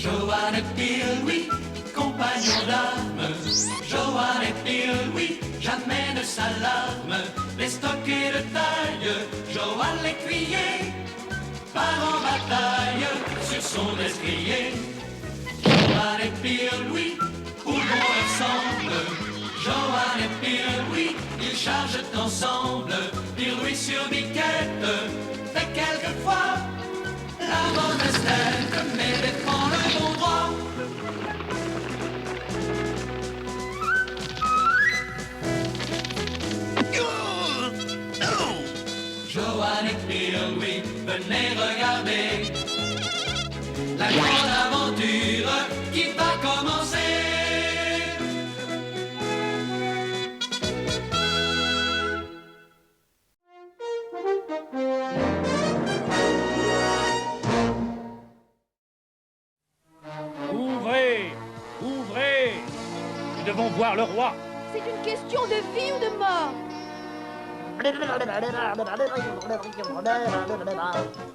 Joanne et Bill, oui, compagnons d'âme. Joanne et Bill, oui, jamais ne s'alarme. Les stockés de taille, Joanne l'écuyer, part en bataille sur son destrier. Joanne et Bill, oui, où bon ensemble. Joanne et Bill, oui, ils chargent ensemble. Bill, oui, sur biquette, fait quelquefois la mauvaise tête, mais défend le bon droit. Joanne et Bill, oui, venez regarder la grande aventure qui va commencer. Ouvrez! Ouvrez! Nous devons voir le roi. C'est une question de vie ou de mort.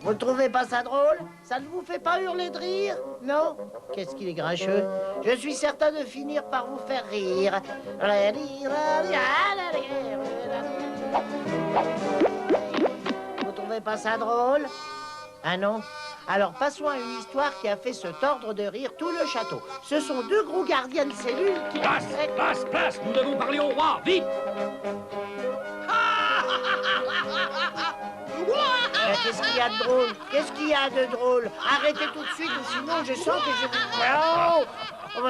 Vous ne trouvez pas ça drôle? Ça ne vous fait pas hurler de rire? Non? Qu'est-ce qu'il est grincheux? Je suis certain de finir par vous faire rire. Vous trouvez pas ça drôle? Ah non? Alors passons à une histoire qui a fait se tordre de rire tout le château. Ce sont deux gros gardiens de cellules qui... Place! Nous devons parler au roi, vite! Qu'est-ce qu'il y a de drôle? Qu'est-ce qu'il y a de drôle? Arrêtez tout de suite, ou sinon je sens que je vous... Oh!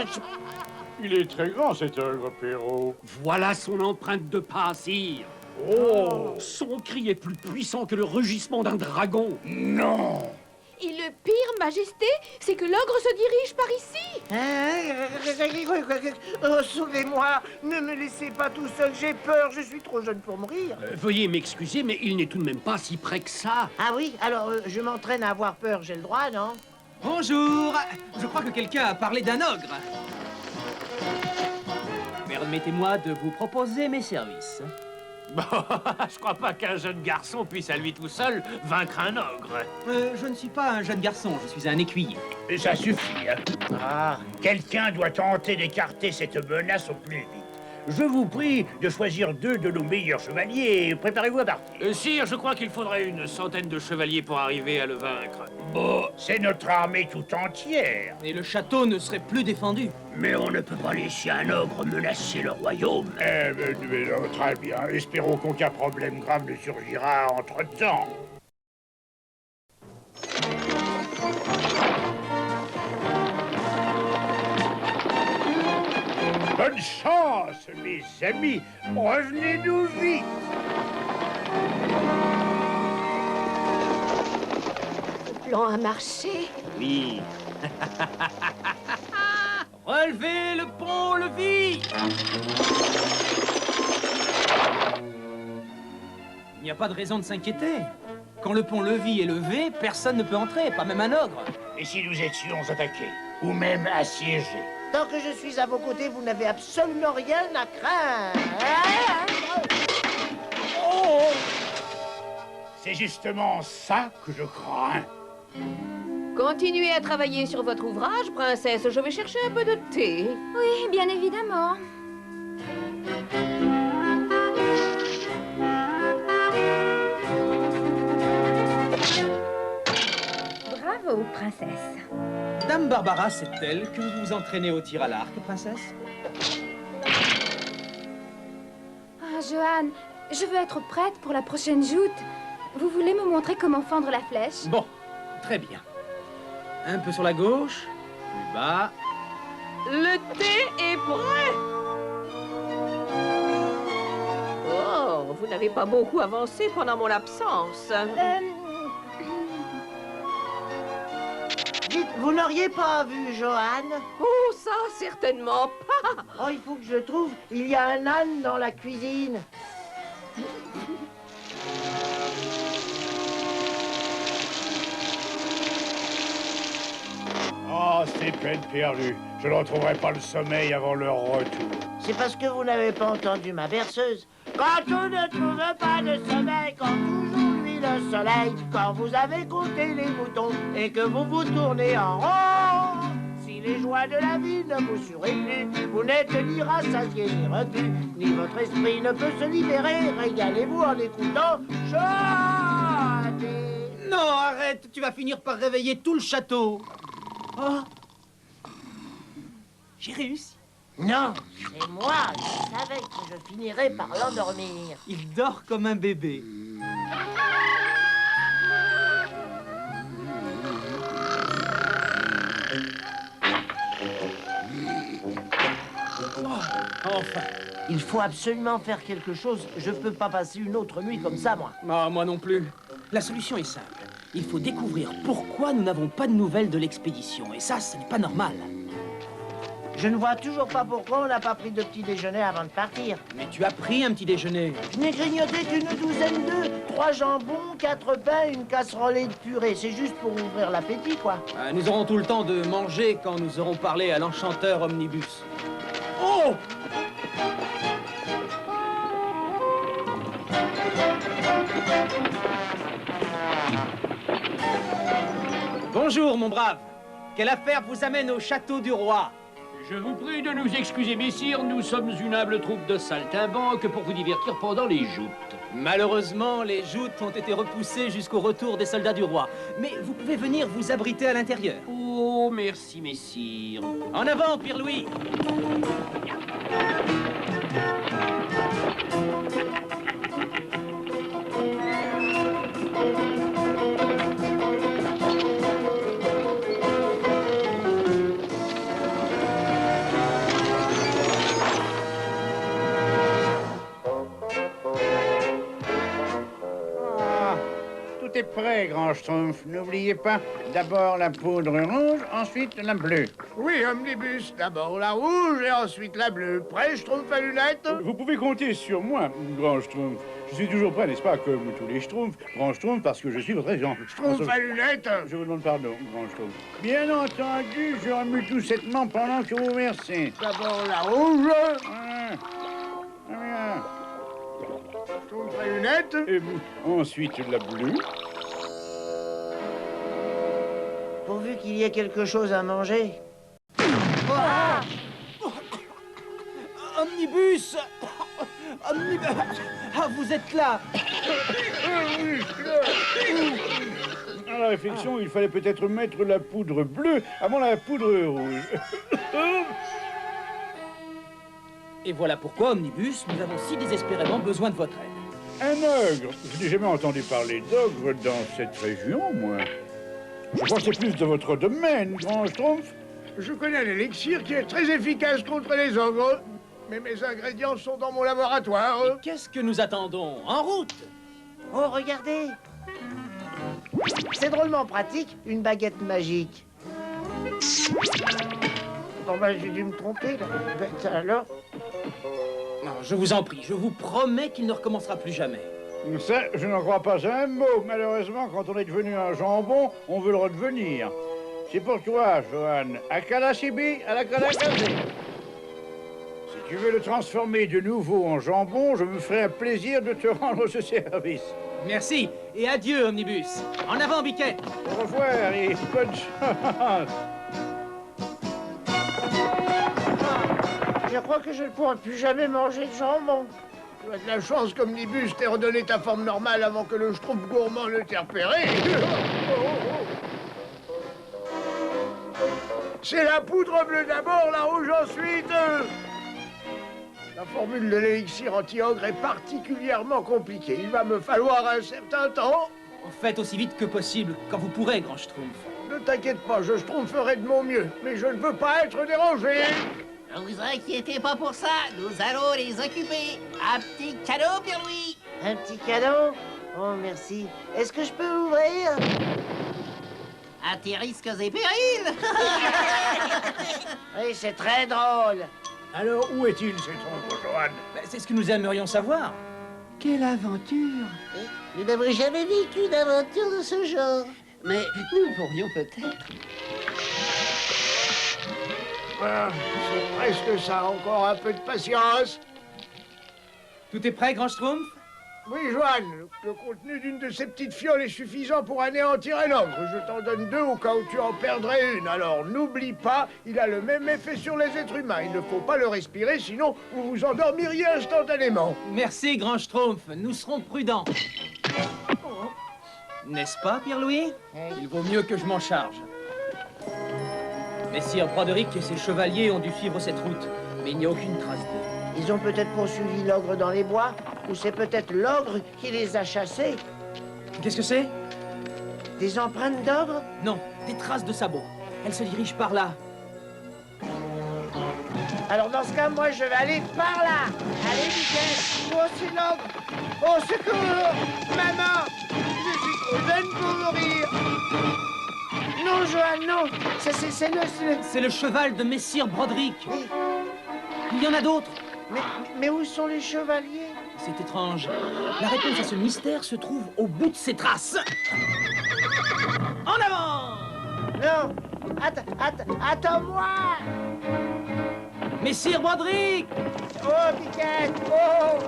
Il est très grand, cet ogre, Perrault. Voilà son empreinte de pas, sire. Oh! Son cri est plus puissant que le rugissement d'un dragon. Non! Et le pire, Majesté, c'est que l'ogre se dirige par ici. Oh, sauvez-moi! Ne me laissez pas tout seul, j'ai peur, je suis trop jeune pour mourir. Veuillez m'excuser, mais il n'est tout de même pas si près que ça. Ah oui, alors je m'entraîne à avoir peur, j'ai le droit, non? Bonjour. Je crois que quelqu'un a parlé d'un ogre. Permettez-moi de vous proposer mes services. Bon, je crois pas qu'un jeune garçon puisse à lui tout seul vaincre un ogre. Je ne suis pas un jeune garçon, je suis un écuyer. Et ça suffit, hein. Ah, Quelqu'un doit tenter d'écarter cette menace au plus vite. Je vous prie de choisir deux de nos meilleurs chevaliers. Préparez-vous à partir. Sire, je crois qu'il faudrait une centaine de chevaliers pour arriver à le vaincre. Bon, c'est notre armée tout entière. Et le château ne serait plus défendu. Mais on ne peut pas laisser un ogre menacer le royaume. Très bien. Espérons qu'aucun problème grave ne surgira entre-temps. Bonne chance, mes amis. Revenez-nous vite. Le plan a marché. Oui. Relevez le pont-levis! Il n'y a pas de raison de s'inquiéter. Quand le pont-levis est levé, personne ne peut entrer, pas même un ogre. Et si nous étions attaqués, ou même assiégés? tant que je suis à vos côtés, vous n'avez absolument rien à craindre. Oh! C'est justement ça que je crains. Continuez à travailler sur votre ouvrage, princesse. Je vais chercher un peu de thé. Oui, bien évidemment. Bravo, princesse. Dame Barbara, c'est elle que vous vous entraînez au tir à l'arc, princesse? Ah, Joanne, je veux être prête pour la prochaine joute. Vous voulez me montrer comment fendre la flèche? Bon, très bien. Un peu sur la gauche, plus bas. Le thé est prêt. Oh, vous n'avez pas beaucoup avancé pendant mon absence. Dites, vous n'auriez pas vu Joanne? Oh, ça, certainement pas. Oh, il faut que je trouve. Il y a un âne dans la cuisine. Ah, c'est peine perdue. Je ne retrouverai pas le sommeil avant leur retour. C'est parce que vous n'avez pas entendu ma berceuse. Quand on ne trouve pas de sommeil, quand toujours luit le soleil, quand vous avez compté les moutons et que vous vous tournez en rond, les joies de la vie ne vous surez plus. Vous n'êtes ni rassasié ni reclus, ni votre esprit ne peut se libérer. Régalez-vous en écoutant chanter. Non, arrête, tu vas finir par réveiller tout le château. Oh, j'ai réussi. Non, c'est moi. Je savais que je finirais par l'endormir. Il dort comme un bébé. Oh, enfin. Il faut absolument faire quelque chose. Je ne peux pas passer une autre nuit comme ça, moi. Ah, moi non plus. La solution est simple. Il faut découvrir pourquoi nous n'avons pas de nouvelles de l'expédition. Et ça, ce n'est pas normal. Je ne vois toujours pas pourquoi on n'a pas pris de petit déjeuner avant de partir. Mais tu as pris un petit déjeuner. Je n'ai grignoté qu'une douzaine d'œufs, 3 jambons, 4 pains, une casserole et de purée. C'est juste pour ouvrir l'appétit, quoi. Nous aurons tout le temps de manger quand nous aurons parlé à l'enchanteur omnibus. Oh! Bonjour, mon brave. Quelle affaire vous amène au château du roi? Je vous prie de nous excuser, messire, nous sommes une humble troupe de saltimbanques pour vous divertir pendant les joutes. Malheureusement, les joutes ont été repoussées jusqu'au retour des soldats du roi. Mais vous pouvez venir vous abriter à l'intérieur. Oh, merci, messire. En avant, Pierre-Louis! Tout est prêt, grand Schtroumpf. N'oubliez pas, d'abord la poudre rouge, ensuite la bleue. Oui, omnibus. D'abord la rouge et ensuite la bleue. Prêt, Schtroumpf à lunettes? Vous pouvez compter sur moi, grand Schtroumpf. Je suis toujours prêt, n'est-ce pas, comme tous les Schtroumpfs, grand Schtroumpf, parce que je suis votre agent. Schtroumpf à lunettes? Je vous demande pardon, grand Schtroumpf. Bien entendu, je remue tout settement pendant que vous versez. D'abord la rouge. Voilà. Voilà. Schtroumpf à lunettes? Et ensuite la bleue. Pourvu qu'il y ait quelque chose à manger. Omnibus! Omnibus! Ah, vous êtes là! À la réflexion, il fallait peut-être mettre la poudre bleue avant la poudre rouge. Et voilà pourquoi, Omnibus, nous avons si désespérément besoin de votre aide. Un ogre. Je n'ai jamais entendu parler d'ogre dans cette région, moi. Je crois que c'est plus de votre domaine, grand Schtroumpf. Je connais un élixir qui est très efficace contre les ogres. Mais mes ingrédients sont dans mon laboratoire. Et qu'est-ce que nous attendons? En route! Oh, regardez! C'est drôlement pratique, une baguette magique. Bon, ben, j'ai dû me tromper, là. Ben, alors? Non, je vous en prie, je vous promets qu'il ne recommencera plus jamais. Ça, je n'en crois pas un mot. Malheureusement, quand on est devenu un jambon, on veut le redevenir. C'est pour toi, Johan. À Kalasibi, à la Kalakazé. Si tu veux le transformer de nouveau en jambon, je me ferai un plaisir de te rendre ce service. Merci, et adieu, Omnibus. En avant, Biquette. Au revoir et bonne chance. Je crois que je ne pourrai plus jamais manger de jambon. Tu as de la chance qu'Omnibus t'ait redonné ta forme normale avant que le Schtroumpf gourmand ne t'ait repéré. C'est la poudre bleue d'abord, la rouge ensuite. La formule de l'élixir anti-ogre est particulièrement compliquée. Il va me falloir un certain temps. Faites aussi vite que possible, quand vous pourrez, grand Schtroumpf. Ne t'inquiète pas, je Schtroumpferai de mon mieux. Mais je ne veux pas être dérangé. Ne vous inquiétez pas pour ça, nous allons les occuper. Un petit cadeau, Pierre-Louis. Un petit cadeau? Oh, merci. Est-ce que je peux l'ouvrir? À tes risques et périls. Oui, c'est très drôle. Alors, où est-il, cet oncle Johan? C'est ce que nous aimerions savoir. Quelle aventure. Nous n'avons jamais vécu d'aventure de ce genre. Mais nous pourrions peut-être. Ah, c'est presque ça, encore un peu de patience. Tout est prêt, grand Schtroumpf? Oui, Joanne, le contenu d'une de ces petites fioles est suffisant pour anéantir un ogre. Je t'en donne 2 au cas où tu en perdrais une. Alors n'oublie pas, il a le même effet sur les êtres humains. Il ne faut pas le respirer, sinon vous vous endormiriez instantanément. Merci, Grand Schtroumpf. Nous serons prudents. N'est-ce pas, Pierre-Louis? Il vaut mieux que je m'en charge. Messire Broderick et ses chevaliers ont dû suivre cette route, mais il n'y a aucune trace d'eux. Ils ont peut-être poursuivi l'ogre dans les bois, ou c'est peut-être l'ogre qui les a chassés. Qu'est-ce que c'est? Des empreintes d'ogre? Non, des traces de sabots. Elles se dirigent par là. Alors dans ce cas, moi je vais aller par là. Allez, Mickey. Oh, c'est l'ogre. Oh, secours. Maman, je suis trop jeune pour mourir. Non, Johan, non. C'est le... C'est le cheval de Messire Broderick. Oui. Il y en a d'autres. Mais où sont les chevaliers? C'est étrange. La réponse à ce mystère se trouve au bout de ces traces. En avant! Non. Attends-moi. Messire Broderick! Oh, Piquette. Oh.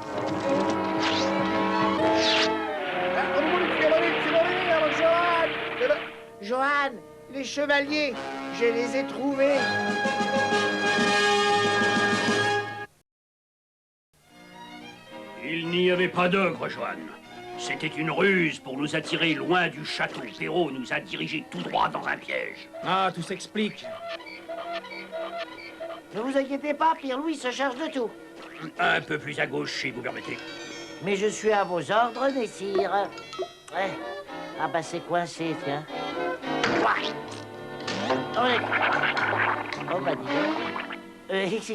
Johan, les chevaliers, je les ai trouvés. Il n'y avait pas d'ogre, Joanne. C'était une ruse pour nous attirer loin du château. Perrault nous a dirigés tout droit dans un piège. Ah, tout s'explique. Ne vous inquiétez pas, Pierre-Louis se charge de tout. Un peu plus à gauche, si vous permettez. Mais je suis à vos ordres, messire. Ouais. Ah bah c'est coincé, tiens. Ouah. Oh bah dis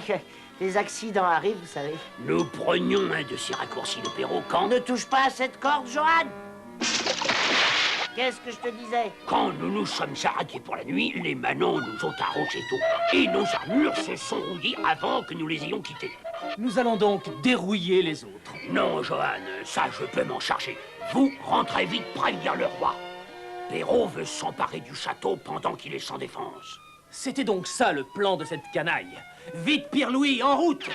donc. Les accidents arrivent, vous savez. Nous prenions un de ces raccourcis de Perrault quand... Ne touche pas à cette corde, Johan. Qu'est-ce que je te disais? Quand nous nous sommes arrêtés pour la nuit, les manants nous ont arrosé d'eau. Et nos armures se sont rouillées avant que nous les ayons quittés. Nous allons donc dérouiller les autres. Non, Johan, ça je peux m'en charger. Vous rentrez vite prévenir le roi. Perrault veut s'emparer du château pendant qu'il est sans défense. C'était donc ça le plan de cette canaille. Vite, Pierre-Louis, en route!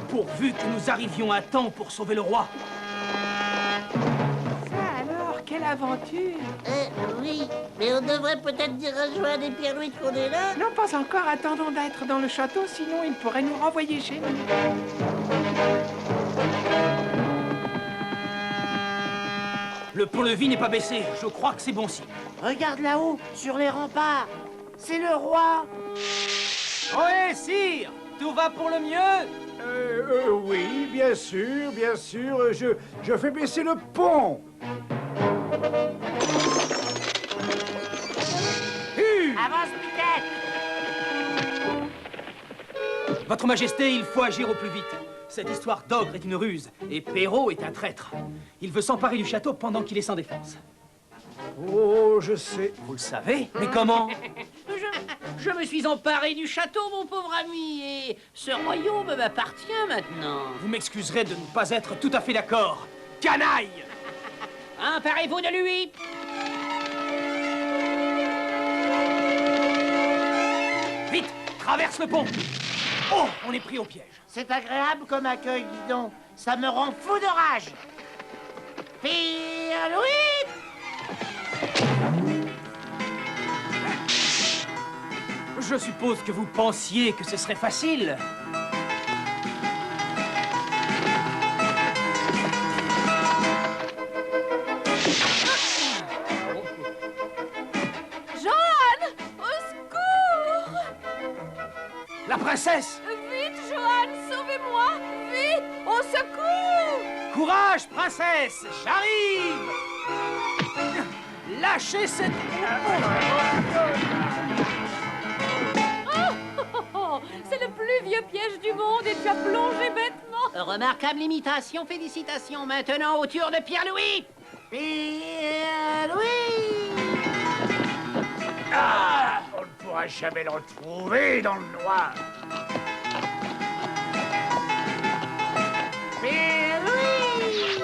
Pourvu que nous arrivions à temps pour sauver le roi. Ça alors, quelle aventure! Oui, mais on devrait peut-être dire à Johan et Pierre-Louis qu'on est là. Non, pas encore. Attendons d'être dans le château, sinon ils pourraient nous renvoyer chez nous. Le pont-levis n'est pas baissé. Je crois que c'est bon signe. Regarde là-haut, sur les remparts. C'est le roi. Ohé, sire! Tout va pour le mieux? Oui, bien sûr, bien sûr. Je fais baisser le pont. Avance, Piquette. Votre Majesté, il faut agir au plus vite. Cette histoire d'ogre est une ruse, et Perrault est un traître. Il veut s'emparer du château pendant qu'il est sans défense. Oh, je sais. Vous le savez? Mais comment? Je me suis emparé du château, mon pauvre ami, et ce royaume m'appartient maintenant. Vous m'excuserez de ne pas être tout à fait d'accord. Canaille! Emparez-vous de lui! Vite! Traverse le pont! Oh! On est pris au piège. C'est agréable comme accueil, dis donc. Ça me rend fou de rage. Pierre-Louis! Je suppose que vous pensiez que ce serait facile. Johan! Au secours! La princesse! Vite, Johan, sauvez-moi! Vite! Au secours! Courage, princesse! J'arrive! Lâchez cette... Oh, c'est le plus vieux piège du monde et tu as plongé bêtement! Remarquable imitation, félicitations. Maintenant, au tour de Pierre-Louis! Pierre-Louis! Ah, on ne pourra jamais le retrouver dans le noir. Pierre-Louis!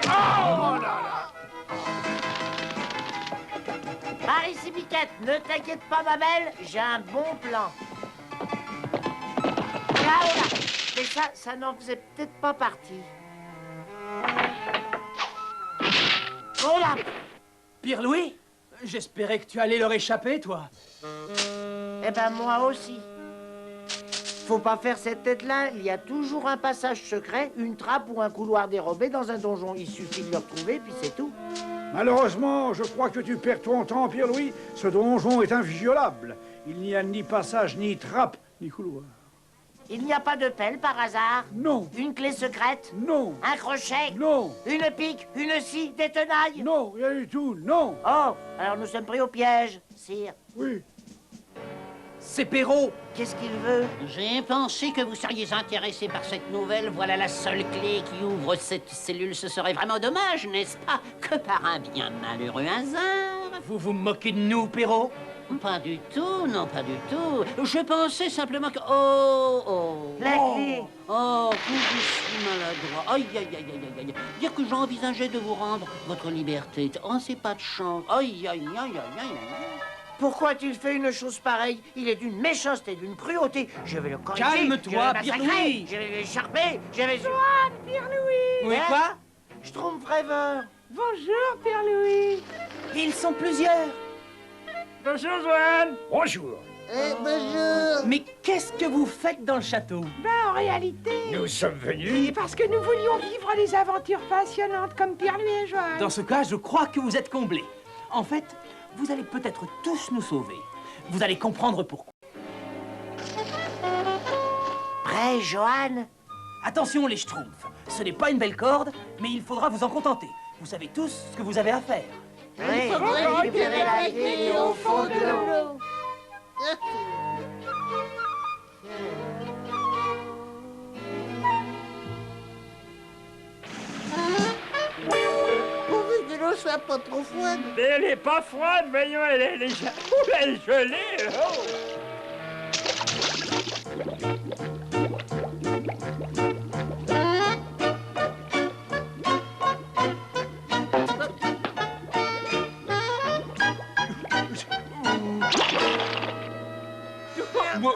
Oh là là! Par ici, Piquette, ne t'inquiète pas, ma belle, j'ai un bon plan. Là, oh là, des ça n'en faisait peut-être pas partie. Oh là! Pierre-Louis, j'espérais que tu allais leur échapper, toi. Eh ben, moi aussi. Faut pas faire cette tête-là, il y a toujours un passage secret, une trappe ou un couloir dérobé dans un donjon. Il suffit de le retrouver, puis c'est tout. Malheureusement, je crois que tu perds ton temps, Pierre-Louis. Ce donjon est inviolable. Il n'y a ni passage, ni trappe, ni couloir. Il n'y a pas de pelle par hasard? Non. Une clé secrète? Non. Un crochet? Non. Une pique? Une scie? Des tenailles? Non, rien du tout, non. Oh, alors nous sommes pris au piège, sire. Oui. C'est Perrault. Qu'est-ce qu'il veut? J'ai pensé que vous seriez intéressé par cette nouvelle. Voilà la seule clé qui ouvre cette cellule. Ce serait vraiment dommage, n'est-ce pas, que par un bien malheureux hasard. Vous vous moquez de nous, Perrault? Pas du tout, non, pas du tout. Je pensais simplement que... Oh. La clé. Oh, que je suis maladroit. Aïe, aïe, aïe, aïe, aïe. Dire que j'envisageais de vous rendre votre liberté. Oh, c'est pas de chance. Aïe, aïe, aïe, aïe, aïe, aïe. Pourquoi a-t-il fait une chose pareille? Il est d'une méchanceté, d'une cruauté. Je vais le corriger. Calme-toi, je vais le massacrer, Pierre-Louis. Je vais l'écharper. Je vais... Joanne, Pierre-Louis! Oui, quoi? Schtroumpfreveur. Bonjour, Pierre-Louis! Ils sont plusieurs. Bonjour, Joanne. Bonjour. Bonjour. Mais qu'est-ce que vous faites dans le château? Ben, en réalité... Nous sommes venus. Et parce que nous voulions vivre des aventures passionnantes comme Pierre-Louis et Joanne. Dans ce cas, je crois que vous êtes comblés. En fait, vous allez peut-être tous nous sauver. Vous allez comprendre pourquoi. Prêt, Joanne? Attention, les schtroumpfs. Ce n'est pas une belle corde, mais il faudra vous en contenter. Vous savez tous ce que vous avez à faire. Oui. Récupérer la clé au fond de l'eau. Pourvu que l'eau soit pas trop froide. Mais elle est pas froide, voyons, elle est légère. Oh, elle est gelée. Oh. Eh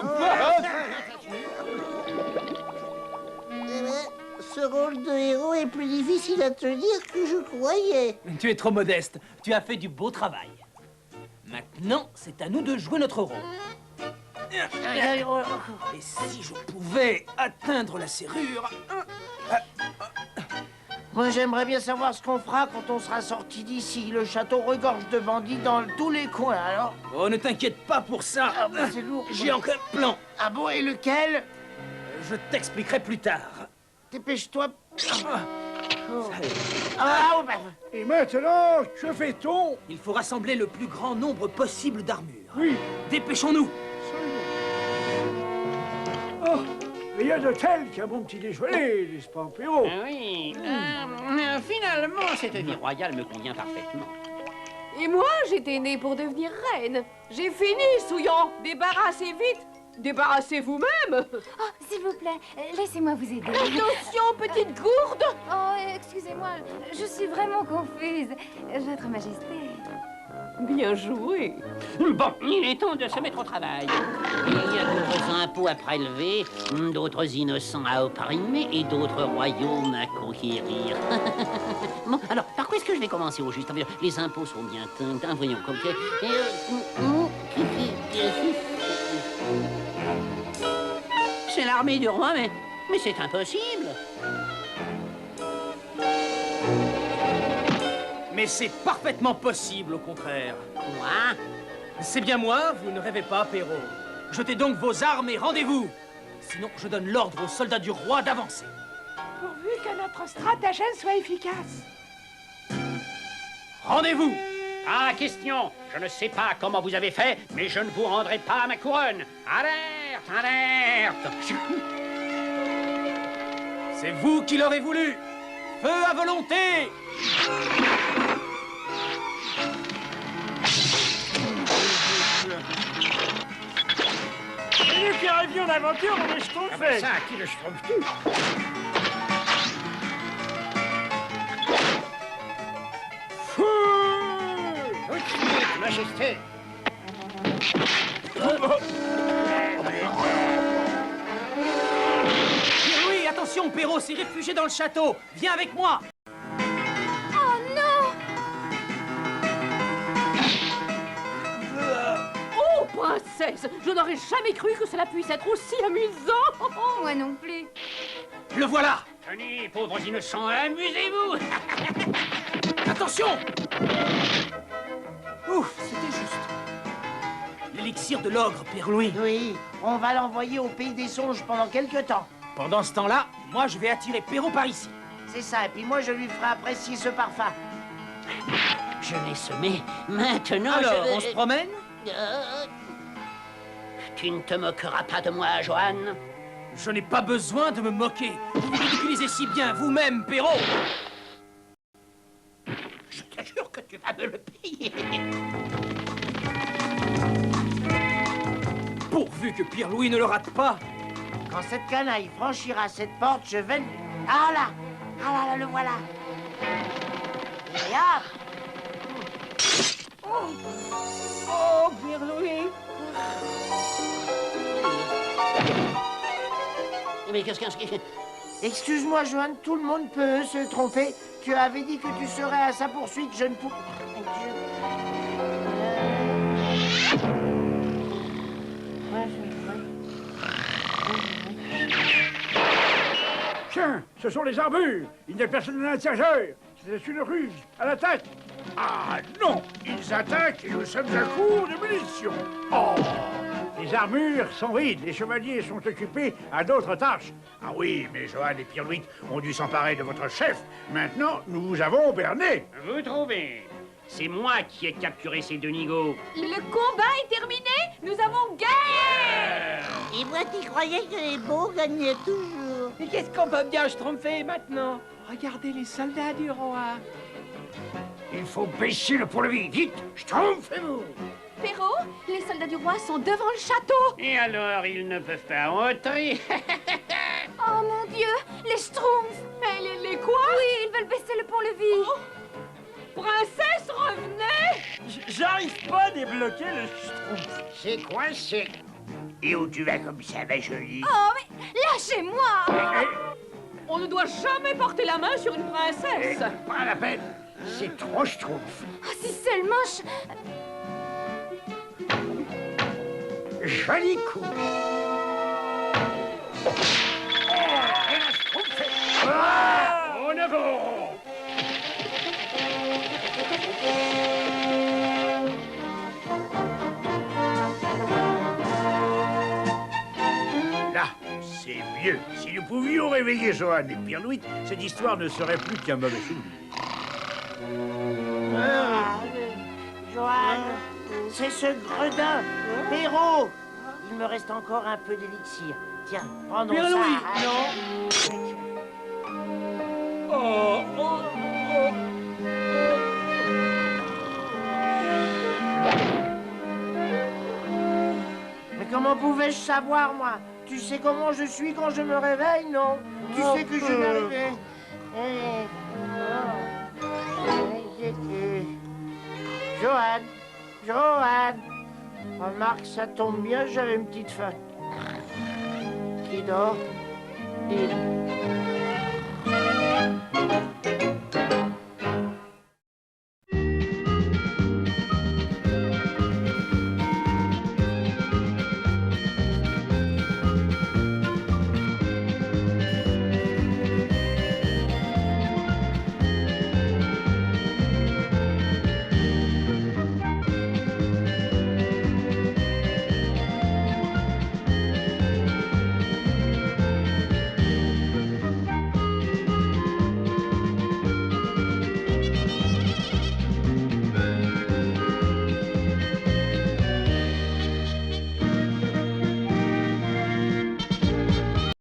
ben, ce rôle de héros est plus difficile à tenir que je croyais. Tu es trop modeste. Tu as fait du beau travail. Maintenant, c'est à nous de jouer notre rôle. Et si je pouvais atteindre la serrure... Moi, j'aimerais bien savoir ce qu'on fera quand on sera sorti d'ici. Le château regorge de bandits dans tous les coins, alors... Oh, ne t'inquiète pas pour ça. Ah, bah, c'est lourd. J'ai encore un plan. Ah bon, et lequel? Je t'expliquerai plus tard. Dépêche-toi. Ah, bah... Et maintenant, que fait-on? Il faut rassembler le plus grand nombre possible d'armures. Oui. Dépêchons-nous. Oh, rien de tel qu'un bon petit déjeuner, n'est-ce pas, Perrault? Oui. Finalement, cette vie royale me convient parfaitement. Et moi, j'étais née pour devenir reine. J'ai fini, Souillant. Débarrassez vite. Débarrassez-vous-même. Oh, s'il vous plaît, laissez-moi vous aider. Attention, petite gourde. Oh, excusez-moi, je suis vraiment confuse. Votre Majesté. Bien joué. Bon, il est temps de se mettre au travail. Il y a d'autres impôts à prélever, d'autres innocents à opprimer et d'autres royaumes à conquérir. Bon, alors, par quoi est-ce que je vais commencer au juste? Les impôts sont bien teints, voyons, comme que... C'est l'armée du roi, mais c'est impossible. Mais c'est parfaitement possible, au contraire. Quoi? C'est bien moi, vous ne rêvez pas, Perrault. Jetez donc vos armes et rendez-vous. Sinon, je donne l'ordre aux soldats du roi d'avancer. Pourvu que notre stratagème soit efficace. Rendez-vous. Ah, question. Je ne sais pas comment vous avez fait, mais je ne vous rendrai pas ma couronne. Alerte, alerte. C'est vous qui l'aurez voulu. Feu à volonté. Et nous qui arrivions d'aventure, on est schtroumpfés. Ça, qui le schtroumpf-tu? Majesté. Oui, Attention, Perrault s'est réfugié dans le château. Viens avec moi. Oh non! Oh, princesse, je n'aurais jamais cru que cela puisse être aussi amusant. Moi non plus. Le voilà. Tenez, pauvres innocents, amusez-vous. Attention! Ouf, c'était juste. L'élixir de l'ogre, Père Louis. Oui, on va l'envoyer au pays des songes pendant quelque temps. Pendant ce temps-là, moi je vais attirer Perrault par ici. C'est ça, et puis moi je lui ferai apprécier ce parfum. Je l'ai semé. Maintenant, Alors, je... on se promène? Tu ne te moqueras pas de moi, Johan. Je n'ai pas besoin de me moquer. Vous vous ridiculisez si bien vous-même, Perrault. Je te jure que tu vas me le payer. Pourvu que Pierre-Louis ne le rate pas. Quand cette canaille franchira cette porte, je vais... Ah là! Ah là, là, le voilà! Et hop! Oh, Pierre-Louis. Mais qu'est-ce que... Excuse-moi, Johan, tout le monde peut se tromper. Tu avais dit que tu serais à sa poursuite, je ne peux... Tiens, ce sont les armures. Il n'y a personne à l'intérieur. C'est une ruse. À l'attaque. Ah non, ils attaquent et nous sommes à court de munitions. Oh, les armures sont vides. Les chevaliers sont occupés à d'autres tâches. Ah oui, mais Johan et Pierre-Louis ont dû s'emparer de votre chef. Maintenant, nous vous avons berné. Vous trouvez? C'est moi qui ai capturé ces deux nigauds. Le combat est terminé. Nous avons gagné. Et moi qui croyais que les beaux gagnaient toujours. Et qu'est-ce qu'on peut bien schtroumpfer maintenant? Regardez les soldats du roi. Il faut baisser le pont-levis. Vite, schtroumpfez-vous. Perrault, les soldats du roi sont devant le château. Et alors, ils ne peuvent pas entrer. Oh mon Dieu, les Schtroumpfs! Mais les quoi? Oui, ils veulent baisser le pont-levis. Princesse, revenez. J'arrive pas à débloquer le schtroumpf. C'est coincé. Et où tu vas comme ça, ma jolie? Oh, mais lâchez-moi! On ne doit jamais porter la main sur une princesse. Pas la peine. C'est trop schtroumpf. Oh, si seulement Joli coup. En avant. Là, c'est mieux. Si nous pouvions réveiller Johan et Pierre-Louis, cette histoire ne serait plus qu'un mauvais souvenir. Johan, c'est ce gredin. Perrault, il me reste encore un peu d'élixir. Tiens, prends donc ça. Pierre-Louis, non. Oh, oh, oh. Mais comment pouvais-je savoir, moi? Tu sais comment je suis quand je me réveille, non? Tu sais que je n'arrivais... Johan, Johan, remarque, ça tombe bien, j'avais une petite faim. Qui dort?